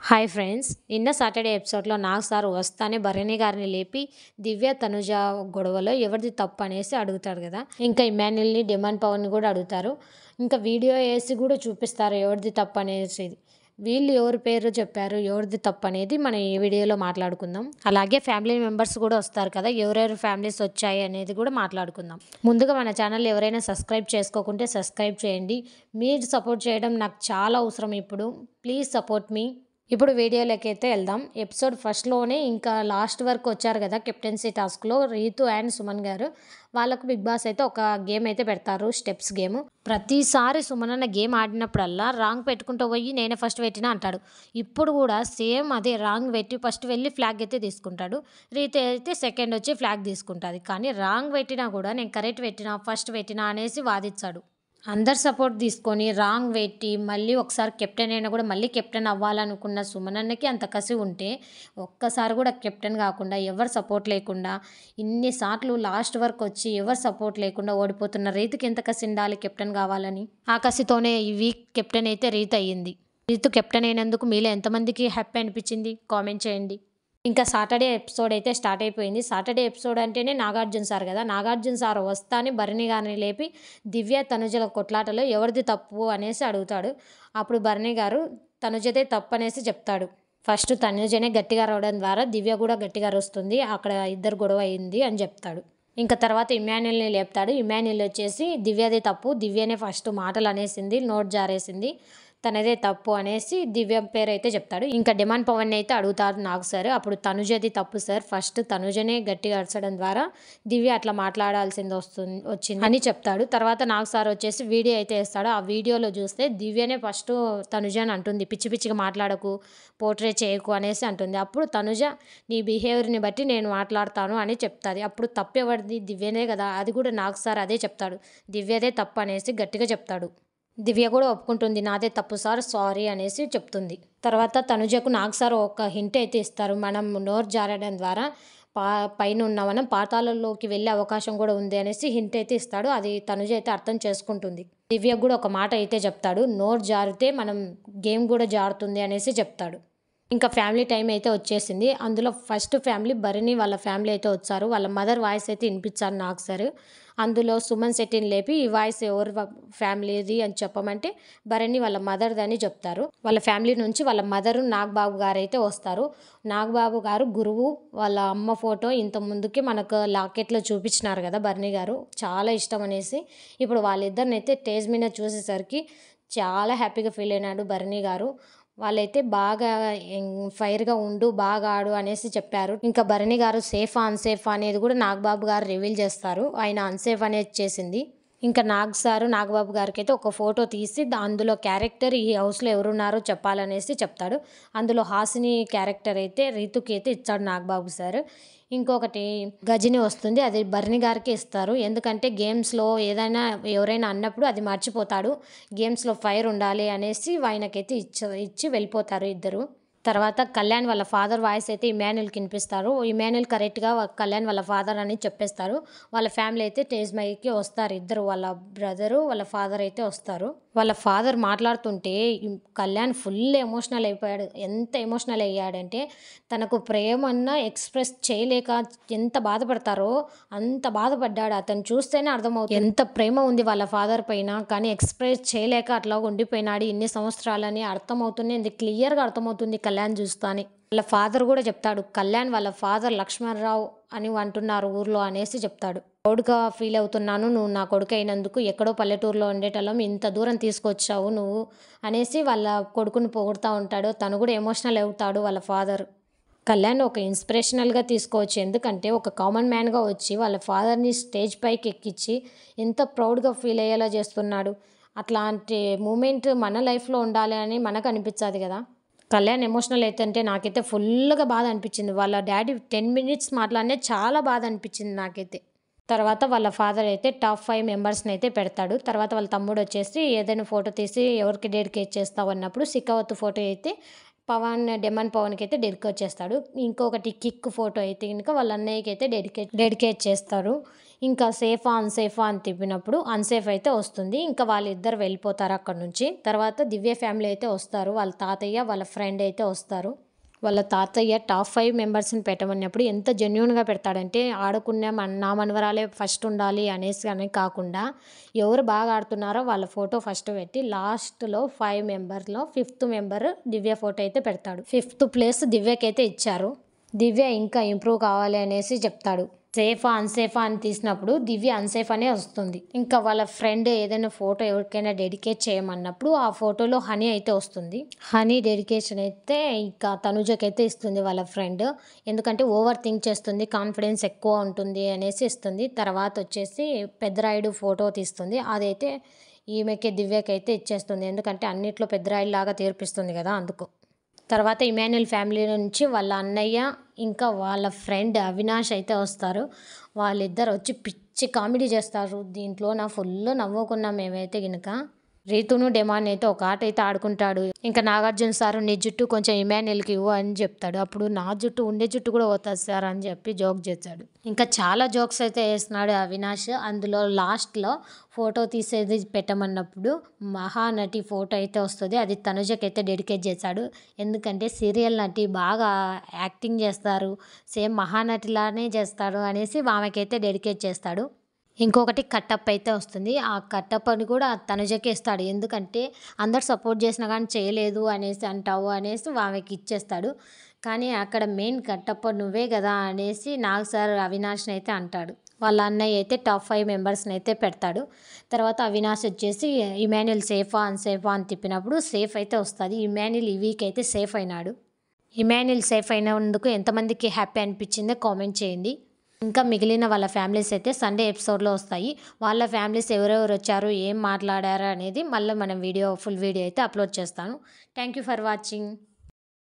Hi friends. నిన్న Saturday ఎపిసోడ్‌లో Nag sir వస్తానే భరణి గారిని లేపి దివ్య, తనుజ గొడవలో ఎవరిది తప్పు అనేసి అడుగుతాడు కదా! ఇంకా ఇమాన్యుల్‌ని, డిమాండ్ పవన్‌ని కూడా అడుగుతారు. ఇంకా వీడియో ఏసి కూడా చూపిస్తారు ఎవరిది తప్పు అనేసి. వీళ్ళు ఎవరి పేరు చెప్పారు, ఎవరిది తప్పు అనేది మనం ఈ వీడియోలో మాట్లాడుకుందాం. అలాగే ఫ్యామిలీ మెంబర్స్ కూడా వస్తారు కదా! ఎవరెవరి ఫ్యామిలీస్ వచ్చాయి అనేది కూడా మాట్లాడుకుందాం. ముందుగా మన ఛానల్ ఎవరైనా సబ్స్క్రైబ్ చేసుకోకుంటే సబ్స్క్రైబ్ చేయండి. మీరు సపోర్ట్ చేయడం నాకు చాలా అవసరం ఇప్పుడు. ప్లీజ్ సపోర్ట్ మీ. ఇప్పుడు వీడియోలోకైతే వెళ్దాం. ఎపిసోడ్ ఫస్ట్‌లోనే ఇంకా లాస్ట్ వరకు వచ్చారు కదా! కెప్టెన్సీ టాస్క్‌లో రీతు అండ్ సుమన్ గారు. వాళ్ళకు బిగ్ బాస్ అయితే ఒక గేమ్ అయితే పెడతారు. Steps game. ప్రతిసారి సుమన్ అన్న గేమ్ ఆడినప్పుడల్లా రాంగ్ పెట్టుకుంటూ పోయి నేనే ఫస్ట్ పెట్టినా అంటాడు. ఇప్పుడు కూడా సేమ్ అదే రాంగ్ పెట్టి ఫస్ట్ వెళ్ళి ఫ్లాగ్ అయితే తీసుకుంటాడు. రీతు అయితే సెకండ్ వచ్చి ఫ్లాగ్ తీసుకుంటుంది. కానీ రాంగ్ పెట్టినా కూడా నేను కరెక్ట్ పెట్టినా, ఫస్ట్ పెట్టినా అనేసి వాదించాడు. అందరు సపోర్ట్ తీసుకొని రాంగ్ పెట్టి మళ్ళీ ఒకసారి కెప్టెన్ అయినా కూడా మళ్ళీ కెప్టెన్ అవ్వాలనుకున్న సుమనన్నకి అంత కసి ఉంటే ఒక్కసారి కూడా కెప్టెన్ కాకుండా ఎవరు సపోర్ట్ లేకుండా ఇన్నిసార్లు లాస్ట్ వరకు వచ్చి ఎవరు సపోర్ట్ లేకుండా ఓడిపోతున్న రీతికి ఎంత కసి ఉండాలి కెప్టెన్ కావాలని. ఆ కసితోనే ఈ వీక్ కెప్టెన్ అయితే రీతు అయ్యింది. రీతు కెప్టెన్ అయినందుకు మీలో ఎంతమందికి హ్యాపీ అనిపించింది కామెంట్ చేయండి. ఇంకా సాటర్డే ఎపిసోడ్ అయితే స్టార్ట్ అయిపోయింది. సాటర్డే ఎపిసోడ్ అంటేనే నాగార్జున సార్ కదా! నాగార్జున సార్ వస్తానే భరణి గారిని లేపి దివ్య, తనుజల కొట్లాటలో ఎవరిది తప్పు అనేసి అడుగుతాడు. అప్పుడు భరణి గారు తనుజదే తప్పు అనేసి చెప్తాడు. ఫస్ట్ తనుజనే గట్టిగా అరవడం ద్వారా దివ్య కూడా గట్టిగా అరుస్తుంది. అక్కడ ఇద్దరు గొడవ అయింది అని చెప్తాడు. ఇంకా తర్వాత ఇమాన్యుల్ని లేపుతాడు. ఇమాన్యుల్ వచ్చేసి దివ్యదే తప్పు, దివ్యనే ఫస్ట్ మాటలు అనేసింది, నోట్ జారేసింది, తనదే తప్పు అనేసి దివ్య పేరు అయితే చెప్తాడు. ఇంకా డిమాండ్ పవన్ అయితే అడుగుతారు నాగ్ సార్. అప్పుడు తనుజది తప్పు సార్, ఫస్ట్ తనుజనే గట్టిగా అరచడం ద్వారా దివ్య అట్లా మాట్లాడాల్సింది వచ్చింది అని చెప్తాడు. తర్వాత నాగ్ సార్ వచ్చేసి వీడియో అయితే వేస్తాడు. ఆ వీడియోలో చూస్తే దివ్యనే ఫస్ట్ తనుజ అని అంటుంది. పిచ్చి పిచ్చిగా మాట్లాడకు, పోర్ట్రే చేయకు అనేసి అంటుంది. అప్పుడు తనుజ నీ బిహేవియర్ని బట్టి నేను మాట్లాడతాను అని చెప్తుంది. అప్పుడు తప్పు ఎవరిది, దివ్యనే కదా! అది కూడా నాగ్ సార్ అదే చెప్తాడు. దివ్యదే తప్పు అనేసి గట్టిగా చెప్తాడు. దివ్య కూడా ఒప్పుకుంటుంది. నాదే తప్పు సార్, సారీ అనేసి చెప్తుంది. తర్వాత తనుజకు నాగ్ సార్ ఒక హింట్ అయితే ఇస్తారు. మనం నోరు జారడం ద్వారా పా పైన ఉన్న మనం పాతాళంలోకి వెళ్ళే అవకాశం కూడా ఉంది అనేసి హింట్ అయితే ఇస్తాడు. అది తనుజ అయితే అర్థం చేసుకుంటుంది. దివ్యకు కూడా ఒక మాట అయితే చెప్తాడు. నోరు జారితే మనం గేమ్ కూడా జారుతుంది అనేసి చెప్తాడు. ఇంకా ఫ్యామిలీ టైం అయితే వచ్చేసింది. అందులో ఫస్ట్ ఫ్యామిలీ భరణి వాళ్ళ ఫ్యామిలీ అయితే వచ్చారు. వాళ్ళ మదర్ వాయిస్ అయితే వినిపించారు నాగ్ సార్. అందులో సుమన్ శెట్టిని లేపి ఈ వాయిస్ ఎవరి ఫ్యామిలీది అని చెప్పమంటే భరణి వాళ్ళ మదర్ది అని చెప్తారు. వాళ్ళ ఫ్యామిలీ నుంచి వాళ్ళ మదరు నాగబాబు గారు అయితే వస్తారు. నాగబాబు గారు గురువు, వాళ్ళ అమ్మ ఫోటో ఇంత ముందుకి మనకు లాకెట్లో చూపించినారు కదా భరణి గారు. చాలా ఇష్టం అనేసి ఇప్పుడు వాళ్ళిద్దరిని అయితే స్టేజ్ మీద చూసేసరికి చాలా హ్యాపీగా ఫీల్ అయినాడు భరణి గారు. వాళ్ళైతే బాగా ఫైర్‌గా ఉండు, బాగా ఆడు అనేసి చెప్పారు. ఇంకా భరణి గారు సేఫా, అన్‌సేఫా అనేది కూడా నాగబాబు గారు రివీల్ చేస్తారు. ఆయన అన్‌సేఫ్ అనేది చేసింది. ఇంకా నాగ్ సారు నాగబాబు గారికైతే ఒక ఫోటో తీసి అందులో క్యారెక్టర్ ఈ హౌస్‌లో ఎవరున్నారో చెప్పాలనేసి చెప్తాడు. అందులో హాసిని క్యారెక్టర్ అయితే రీతుకి అయితే ఇచ్చాడు నాగబాబు సారు. ఇంకొకటి గజిని వస్తుంది. అది భరణి గారికి ఇస్తారు. ఎందుకంటే గేమ్స్‌లో ఏదైనా ఎవరైనా అన్నప్పుడు అది మర్చిపోతాడు. గేమ్స్‌లో ఫైర్ ఉండాలి అనేసి ఆయనకైతే ఇచ్చి వెళ్ళిపోతారు ఇద్దరు. తర్వాత కళ్యాణ్ వాళ్ళ ఫాదర్ వాయిస్ అయితే ఇమాన్యుల్‌కి వినిపిస్తారు. ఇమాన్యుల్ కరెక్ట్‌గా కళ్యాణ్ వాళ్ళ ఫాదర్ అని చెప్పేస్తారు. వాళ్ళ ఫ్యామిలీ అయితే స్టేజ్ మీదకి వస్తారు. ఇద్దరు వాళ్ళ బ్రదరు, వాళ్ళ ఫాదర్ అయితే వస్తారు. వాళ్ళ ఫాదర్ మాట్లాడుతుంటే కళ్యాణ్ ఫుల్ ఎమోషనల్ అయిపోయాడు. ఎంత ఎమోషనల్ అయ్యాడంటే తనకు ప్రేమన్న ఎక్స్‌ప్రెస్ చేయలేక ఎంత బాధపడతారో అంత బాధపడ్డాడు. అతను చూస్తేనే అర్థమవుతుంది ఎంత ప్రేమ ఉంది వాళ్ళ ఫాదర్ పైన. కానీ ఎక్స్‌ప్రెస్ చేయలేక అట్లా ఉండిపోయినాడు ఇన్ని సంవత్సరాలని అర్థమవుతుంది. క్లియర్‌గా అర్థమవుతుంది కళ్యాణ్ చూస్తానే. వాళ్ళ ఫాదర్ కూడా చెప్తాడు. కళ్యాణ్ వాళ్ళ ఫాదర్ లక్ష్మణరావు అని అంటున్నారు ఊర్లో అనేసి చెప్తాడు. ప్రౌడ్‌గా ఫీల్ అవుతున్నాను. నువ్వు నా కొడుకు అయినందుకు. ఎక్కడో పల్లెటూరులో ఉండేటోళ్ళం ఇంత దూరం తీసుకొచ్చావు నువ్వు అనేసి వాళ్ళ కొడుకుని పొగుడుతూ ఉంటాడు. తను కూడా ఎమోషనల్ అవుతాడు వాళ్ళ ఫాదర్. కళ్యాణ్ ఒక ఇన్స్పిరేషనల్‌గా తీసుకోవచ్చు. ఎందుకంటే ఒక కామన్ మ్యాన్‌గా వచ్చి వాళ్ళ ఫాదర్‌ని స్టేజ్ పైకి ఎక్కించి ఎంత ప్రౌడ్‌గా ఫీల్ అయ్యేలా చేస్తున్నాడు. అట్లాంటి మూమెంట్ మన లైఫ్‌లో ఉండాలి అని మనకు అనిపించదు కదా! కళ్యాణ్ ఎమోషనల్ అయితంటే నాకైతే ఫుల్‌గా బాధ అనిపించింది. వాళ్ళ డ్యాడీ 10 మినిట్స్ మాట్లాడినే చాలా బాధ అనిపించింది నాకైతే. తర్వాత వాళ్ళ ఫాదర్ అయితే టాప్ 5 మెంబర్స్‌ని అయితే పెడతాడు. తర్వాత వాళ్ళ తమ్ముడు వచ్చేసి ఏదైనా ఫోటో తీసి ఎవరికి డెడికేట్ చేస్తావు అన్నప్పుడు సిఖావత్ ఫోటో అయితే డెమన్ పవన్కి అయితే డెడికేట్ చేస్తాడు. ఇంకొకటి కిక్ ఫోటో అయితే కనుక వాళ్ళ అన్నయ్యకి అయితే డెడికేట్ చేస్తారు. ఇంకా సేఫా అన్సేఫా అని తిప్పినప్పుడు అన్సేఫ్ అయితే వస్తుంది. ఇంకా వాళ్ళిద్దరు వెళ్ళిపోతారు అక్కడ నుంచి. తర్వాత దివ్య ఫ్యామిలీ అయితే వస్తారు. వాళ్ళ తాతయ్య వాళ్ళ ఫ్రెండ్ అయితే వస్తారు. వాళ్ళ తాతయ్య టాప్ 5 మెంబర్స్ని పెట్టమన్నప్పుడు ఎంత జెన్యూన్గా పెడతాడంటే ఆడుకునే నా మనవరాలే ఫస్ట్ ఉండాలి అనేసి అని కాకుండా ఎవరు బాగా ఆడుతున్నారో వాళ్ళ ఫోటో ఫస్ట్ పెట్టి లాస్ట్లో 5 మెంబర్లో 5th మెంబర్ దివ్య ఫోటో అయితే పెడతాడు. 5th ప్లేస్ దివ్యకైతే ఇచ్చారు. దివ్య ఇంకా ఇంప్రూవ్ కావాలి అనేసి చెప్తాడు. సేఫా అన్సేఫా అని తీసినప్పుడు దివ్య అన్సేఫ్ అనే వస్తుంది. ఇంకా వాళ్ళ ఫ్రెండ్ ఏదైనా ఫోటో ఎవరికైనా డెడికేట్ చేయమన్నప్పుడు ఆ ఫోటోలో హనీ అయితే వస్తుంది. హనీ డెడికేషన్ అయితే ఇంకా తనుజకైతే ఇస్తుంది వాళ్ళ ఫ్రెండ్. ఎందుకంటే ఓవర్ థింక్ చేస్తుంది, కాన్ఫిడెన్స్ ఎక్కువ ఉంటుంది అనేసి ఇస్తుంది. తర్వాత వచ్చేసి పెద్దరాయుడు ఫోటో తీస్తుంది. అదైతే ఈమెకి దివ్యకైతే ఇచ్చేస్తుంది. ఎందుకంటే అన్నిట్లో పెద్దరాయుడు లాగా తీర్పిస్తుంది కదా, అందుకు. తర్వాత ఇమాన్యుల్ ఫ్యామిలీ నుంచి వాళ్ళ అన్నయ్య ఇంకా వాళ్ళ ఫ్రెండ్ అవినాష్ అయితే వస్తారు. వాళ్ళిద్దరు వచ్చి పిచ్చి కామెడీ చేస్తారు. దీంట్లో ఫుల్ నవ్వుకున్నాం మేమైతే గినక. రీతును డెమాన్ అయితే ఒక ఆట అయితే ఆడుకుంటాడు. ఇంకా నాగార్జున సారు నీ జుట్టు కొంచెం ఇమాన్యుల్కి ఇవ్వు అని చెప్తాడు. అప్పుడు నా జుట్టు ఉండే జుట్టు కూడా పోతుంది సార్ అని చెప్పి జోక్ చేస్తాడు. ఇంకా చాలా జోక్స్ అయితే వేస్తున్నాడు అవినాష్. అందులో లాస్ట్లో ఫోటో తీసేది పెట్టమన్నప్పుడు మహానటి ఫోటో అయితే వస్తుంది. అది తనుజకైతే డెడికేట్ చేశాడు. ఎందుకంటే సీరియల్ నటి బాగా యాక్టింగ్ చేస్తారు, సేమ్ మహానటిలానే చేస్తాడు అనేసి ఆమెకైతే డెడికేట్ చేస్తాడు. ఇంకొకటి కట్టప్ అయితే వస్తుంది. ఆ కట్టప్ అని కూడా తనుజకే ఇస్తాడు. ఎందుకంటే అందరు సపోర్ట్ చేసినా కానీ చేయలేదు అనేసి అంటావు అనేసి ఆమెకి ఇచ్చేస్తాడు. కానీ అక్కడ మెయిన్ కట్టప్ నువ్వే కదా అనేసి నాగ్ సార్ అవినాష్ని అయితే అంటాడు. వాళ్ళ అన్నయ్య అయితే టాప్ 5 మెంబర్స్ని అయితే పెడతాడు. తర్వాత అవినాష్ వచ్చేసి ఇమాన్యుల్ సేఫా అన్సేఫా అని తిప్పినప్పుడు సేఫ్ అయితే వస్తుంది. ఇమాన్యుల్ ఈ వీక్ అయితే సేఫ్ అయినాడు. ఇమాన్యుల్ సేఫ్ అయినందుకు ఎంతమందికి హ్యాపీ అనిపించిందో కామెంట్ చేయండి. ఇంకా మిగిలిన వాళ్ళ ఫ్యామిలీస్ అయితే సండే ఎపిసోడ్లో వస్తాయి. వాళ్ళ ఫ్యామిలీస్ ఎవరెవరు వచ్చారు, ఏం మాట్లాడారు అనేది మళ్ళీ మనం ఫుల్ వీడియో అయితే అప్లోడ్ చేస్తాను. Thank you for watching.